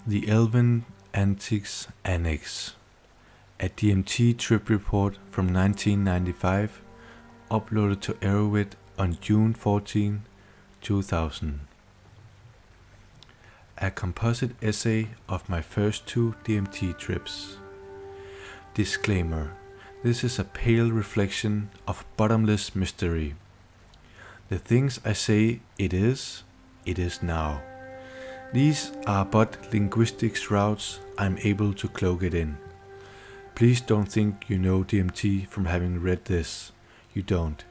The Elven Antics Annex, a DMT trip report from 1995, uploaded to Erowid on June 14, 2000. A composite essay of my first two DMT trips. Disclaimer: this is a pale reflection of bottomless mystery. The things I say it is now. These are but linguistic shrouds I'm able to cloak it in. Please don't think you know DMT from having read this. You don't.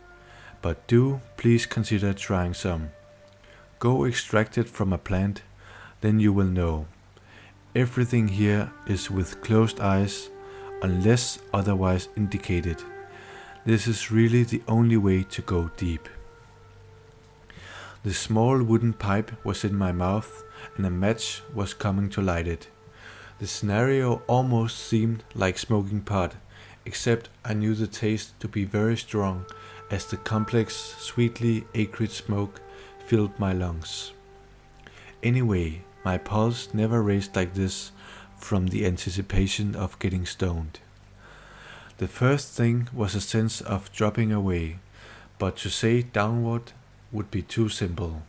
But do please consider trying some. Go extract it from a plant, then you will know. Everything here is with closed eyes, unless otherwise indicated. This is really the only way to go deep. The small wooden pipe was in my mouth and a match was coming to light it. The scenario almost seemed like smoking pot, except I knew the taste to be very strong as the complex, sweetly acrid smoke filled my lungs. Anyway, my pulse never raced like this from the anticipation of getting stoned. The first thing was a sense of dropping away, but to say downward would be too simple.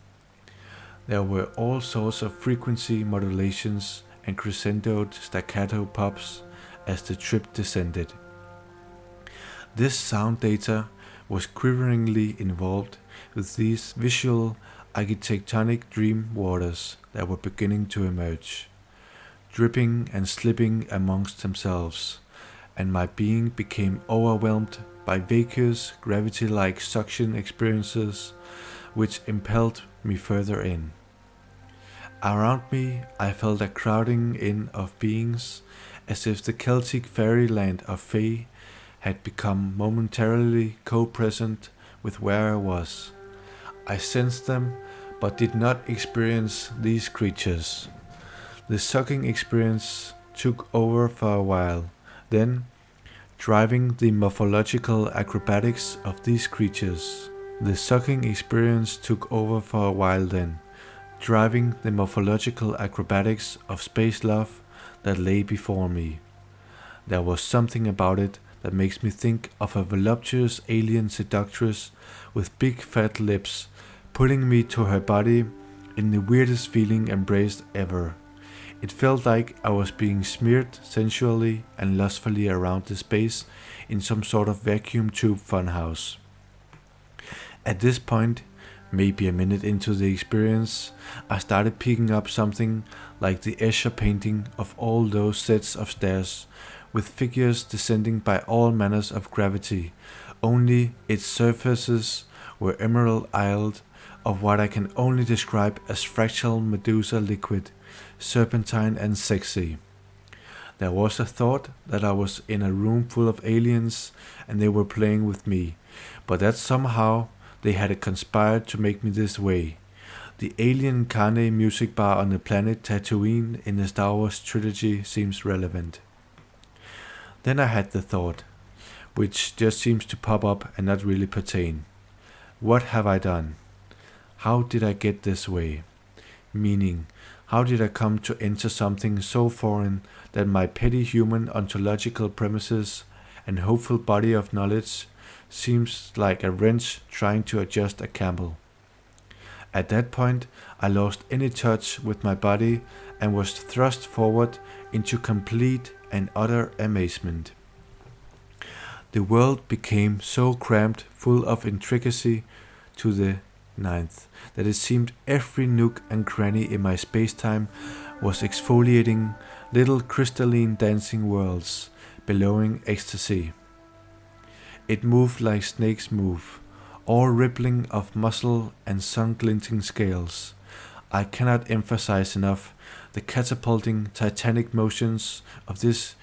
There were all sorts of frequency modulations and crescendoed staccato pops as the trip descended. This sound data was quiveringly involved with these visual architectonic dream waters that were beginning to emerge, dripping and slipping amongst themselves, and my being became overwhelmed by vacuous gravity-like suction experiences which impelled me further in. Around me I felt a crowding in of beings, as if the Celtic fairyland of Fae had become momentarily co-present with where I was. I sensed them, but did not experience these creatures. The sucking experience took over for a while, then, driving the morphological acrobatics of these creatures. The sucking experience took over for a while then, driving the morphological acrobatics of space love that lay before me. There was something about it that makes me think of a voluptuous alien seductress with big fat lips pulling me to her body in the weirdest feeling embrace ever. It felt like I was being smeared sensually and lustfully around the space in some sort of vacuum tube funhouse. At this point, maybe a minute into the experience, I started picking up something like the Escher painting of all those sets of stairs, with figures descending by all manners of gravity, only its surfaces were emerald-isled of what I can only describe as fractal Medusa liquid, serpentine and sexy. There was a thought that I was in a room full of aliens and they were playing with me, but that somehow they had conspired to make me this way. The alien carne music bar on the planet Tatooine in the Star Wars trilogy seems relevant. Then I had the thought, which just seems to pop up and not really pertain. What have I done? How did I get this way? Meaning, how did I come to enter something so foreign that my petty human ontological premises and hopeful body of knowledge seems like a wrench trying to adjust a camel? At that point, I lost any touch with my body and was thrust forward into complete and utter amazement. The world became so cramped full of intricacy to the ninth that it seemed every nook and cranny in my space-time was exfoliating little crystalline dancing worlds, bellowing ecstasy. It moved like snakes move, all rippling of muscle and sun-glinting scales. I cannot emphasize enough the catapulting titanic motions of this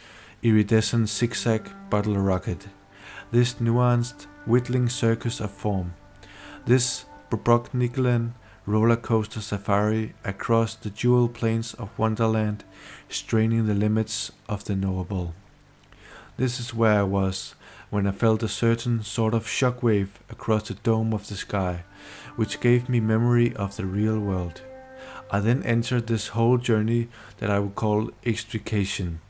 iridescent zigzag bottle rocket, this nuanced whittling circus of form, this Brobnickland roller coaster safari across the jewel plains of Wonderland, straining the limits of the knowable. This is where I was when I felt a certain sort of shockwave across the dome of the sky, which gave me memory of the real world. I then entered this whole journey that I would call extrication.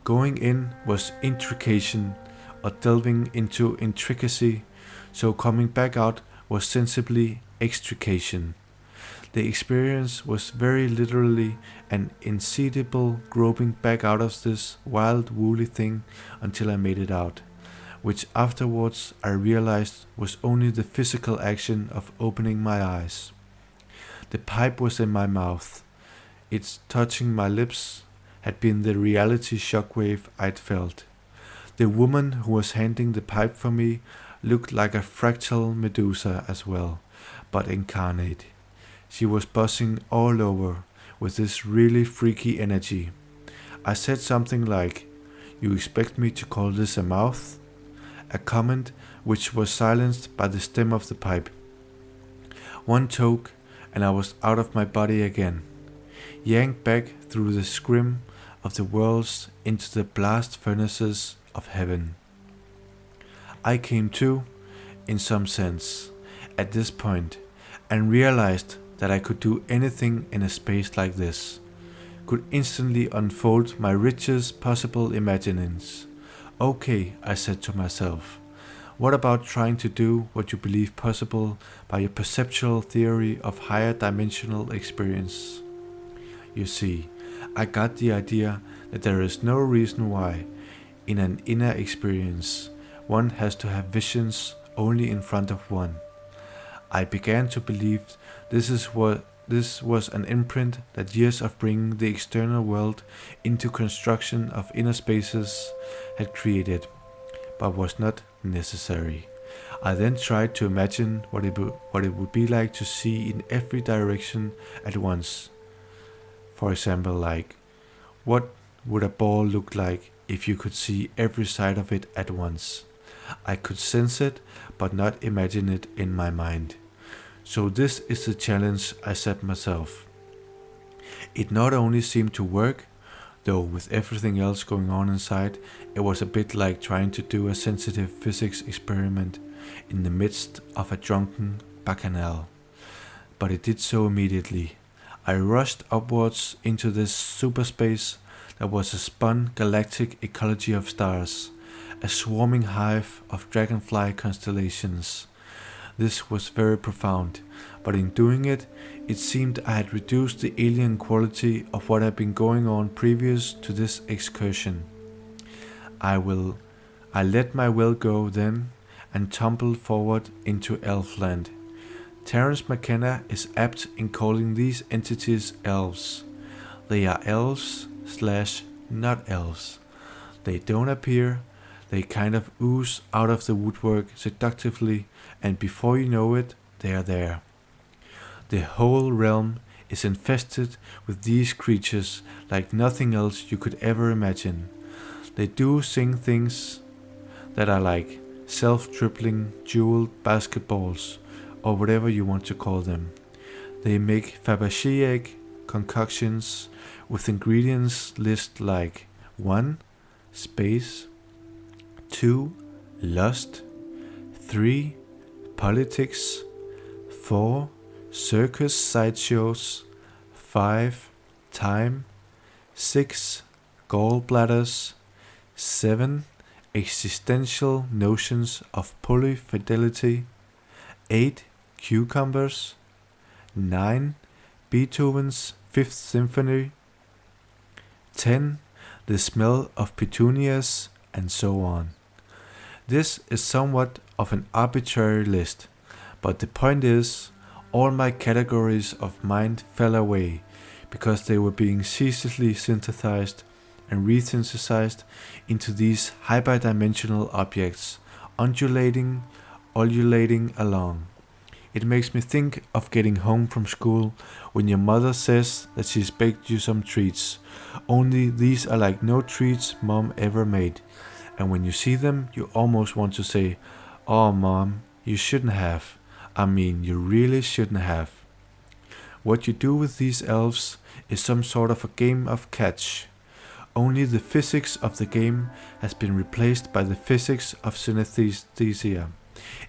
Going in was intrication, or delving into intricacy, so coming back out was sensibly extrication. The experience was very literally an insatiable groping back out of this wild woolly thing until I made it out, which afterwards I realized was only the physical action of opening my eyes. The pipe was in my mouth. Its touching my lips had been the reality shockwave I'd felt. The woman who was handing the pipe for me looked like a fractal Medusa as well, but incarnate. She was buzzing all over with this really freaky energy. I said something like, "You expect me to call this a mouth?" A comment which was silenced by the stem of the pipe. One toke, and I was out of my body again, yanked back through the scrim of the worlds into the blast furnaces of heaven. I came to, in some sense, at this point, and realized that I could do anything in a space like this, could instantly unfold my richest possible imaginings. Okay, I said to myself, what about trying to do what you believe possible by your perceptual theory of higher dimensional experience? You see, I got the idea that there is no reason why, in an inner experience, one has to have visions only in front of one. I began to believe this was an imprint that years of bringing the external world into construction of inner spaces had created, but was not necessary. I then tried to imagine what it would be like to see in every direction at once. For example, like, what would a ball look like if you could see every side of it at once? I could sense it, but not imagine it in my mind. So this is the challenge I set myself. It not only seemed to work, though with everything else going on inside, it was a bit like trying to do a sensitive physics experiment in the midst of a drunken bacchanal. But it did so immediately. I rushed upwards into this superspace that was a spun galactic ecology of stars, a swarming hive of dragonfly constellations. This was very profound, but in doing it, it seemed I had reduced the alien quality of what had been going on previous to this excursion. I let my will go then and tumbled forward into Elfland. Terence McKenna is apt in calling these entities elves. They are elves/not elves. They don't appear, they kind of ooze out of the woodwork seductively, and before you know it, they are there. The whole realm is infested with these creatures like nothing else you could ever imagine. They do sing things that are like self-dribbling jeweled basketballs, or whatever you want to call them. They make Fabergé egg concoctions with ingredients list like 1. Space, 2. Lust, 3. Politics, 4. Circus sideshows, 5. Time, 6. Gallbladders, 7. Existential notions of polyfidelity, 8. Cucumbers, 9. Beethoven's Fifth Symphony, 10. The smell of petunias, and so on. This is somewhat of an arbitrary list, but the point is, all my categories of mind fell away because they were being ceaselessly synthesized and resynthesized into these hyperdimensional objects, undulating along. It makes me think of getting home from school when your mother says that she's baked you some treats, only these are like no treats mom ever made, and when you see them you almost want to say, "Oh mom, you shouldn't have. I mean, you really shouldn't have." What you do with these elves is some sort of a game of catch. Only the physics of the game has been replaced by the physics of synesthesia.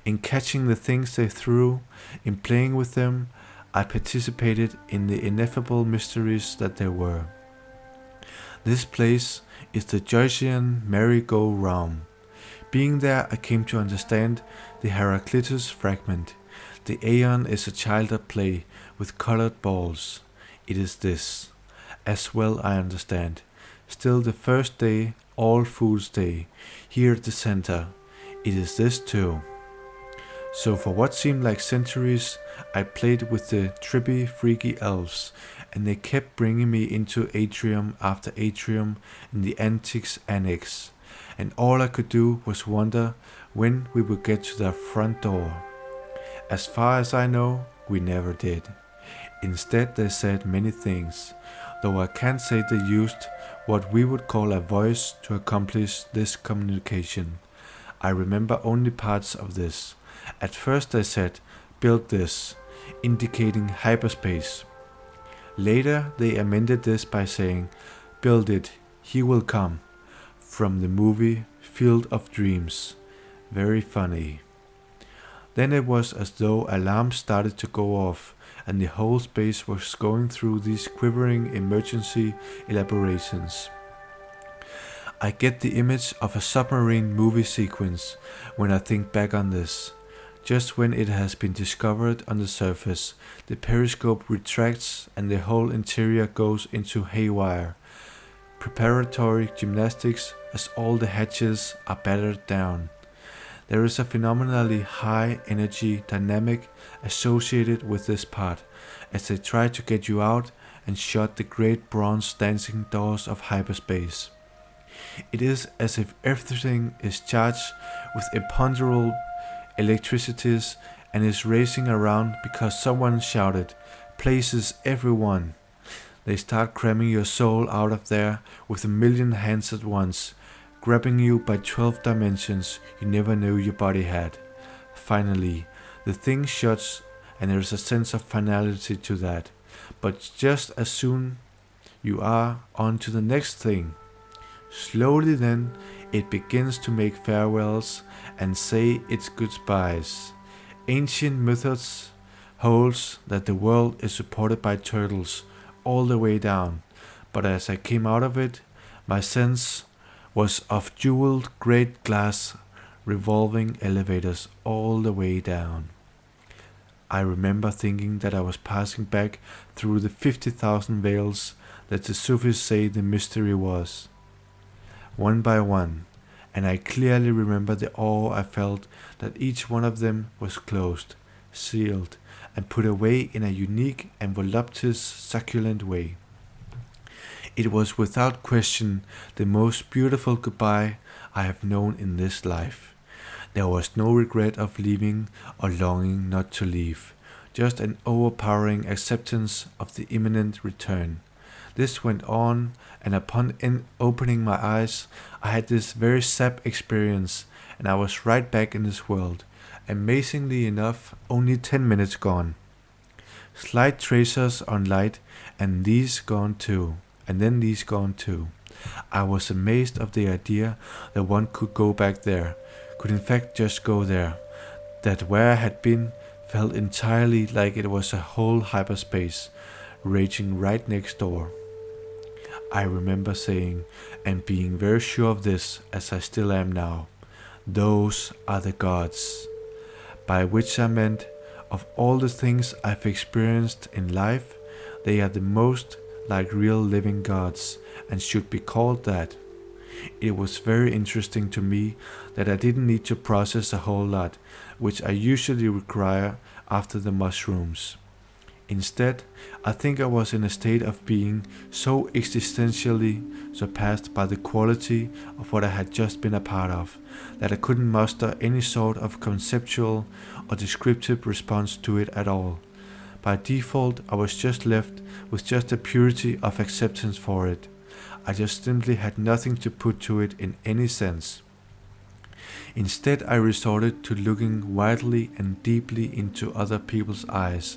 In catching the things they threw, in playing with them, I participated in the ineffable mysteries that there were. This place is the Georgian merry-go-round. Being there, I came to understand the Heraclitus fragment. The Aeon is a child at play with colored balls. It is this. As well I understand. Still the first day, All Fools' Day, here at the center. It is this too. So for what seemed like centuries, I played with the trippy, freaky elves, and they kept bringing me into atrium after atrium in the Antics Annex, and all I could do was wonder when we would get to their front door. As far as I know, we never did. Instead they said many things, though I can't say they used what we would call a voice to accomplish this communication. I remember only parts of this. At first they said, "Build this," indicating hyperspace. Later they amended this by saying, "Build it, he will come," from the movie Field of Dreams. Very funny. Then it was as though alarms started to go off, and the whole space was going through these quivering emergency elaborations. I get the image of a submarine movie sequence when I think back on this. Just when it has been discovered on the surface, the periscope retracts and the whole interior goes into haywire. Preparatory gymnastics as all the hatches are battered down. There is a phenomenally high energy dynamic associated with this part, as they try to get you out and shut the great bronze dancing doors of hyperspace. It is as if everything is charged with imponderable electricities and is racing around because someone shouted, "Places everyone." They start cramming your soul out of there with a million hands at once, grabbing you by 12 dimensions you never knew your body had. Finally, the thing shuts and there is a sense of finality to that, but just as soon you are on to the next thing. Slowly then, it begins to make farewells and say its goodbyes. Ancient mythos holds that the world is supported by turtles all the way down, but as I came out of it, my sense was of jeweled great glass revolving elevators all the way down. I remember thinking that I was passing back through the 50,000 veils that the Sufis say the mystery was. One by one, and I clearly remember the awe I felt that each one of them was closed, sealed, and put away in a unique and voluptuous succulent way. It was without question the most beautiful goodbye I have known in this life. There was no regret of leaving or longing not to leave, just an overpowering acceptance of the imminent return. This went on, and upon opening my eyes, I had this very sap experience, and I was right back in this world. Amazingly enough, only 10 minutes gone. Slight tracers on light, and these gone too, and then these gone too. I was amazed of the idea that one could go back there, could in fact just go there, that where I had been felt entirely like it was a whole hyperspace, raging right next door. I remember saying, and being very sure of this as I still am now, "Those are the gods," by which I meant, of all the things I've experienced in life, they are the most like real living gods, and should be called that. It was very interesting to me that I didn't need to process a whole lot, which I usually require after the mushrooms. Instead, I think I was in a state of being so existentially surpassed by the quality of what I had just been a part of, that I couldn't muster any sort of conceptual or descriptive response to it at all. By default, I was just left with just a purity of acceptance for it. I just simply had nothing to put to it in any sense. Instead, I resorted to looking widely and deeply into other people's eyes,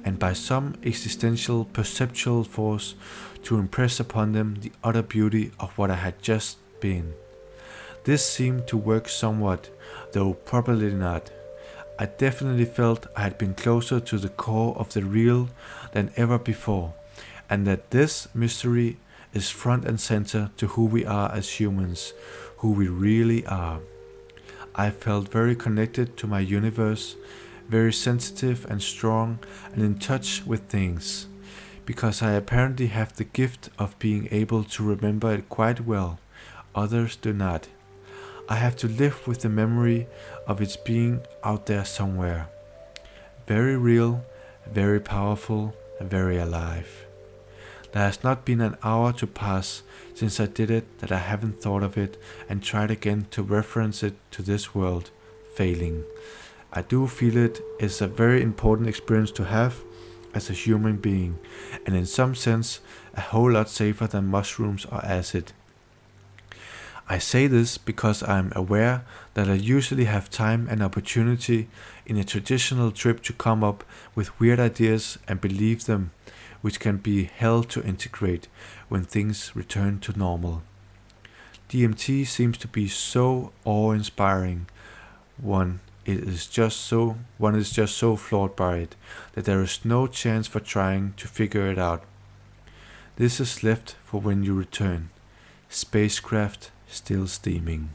and by some existential perceptual force to impress upon them the utter beauty of what I had just been. This seemed to work somewhat, though probably not. I definitely felt I had been closer to the core of the real than ever before, and that this mystery is front and center to who we are as humans, who we really are. I felt very connected to my universe, very sensitive and strong and in touch with things, because I apparently have the gift of being able to remember it quite well. Others do not. I have to live with the memory of its being out there somewhere. Very real, very powerful, and very alive. There has not been an hour to pass since I did it that I haven't thought of it and tried again to reference it to this world, failing. I do feel it is a very important experience to have as a human being, and in some sense a whole lot safer than mushrooms or acid. I say this because I am aware that I usually have time and opportunity in a traditional trip to come up with weird ideas and believe them, which can be hell to integrate when things return to normal. DMT seems to be so awe-inspiring. One is just so floored by it that there is no chance for trying to figure it out. This is left for when you return. Spacecraft still steaming.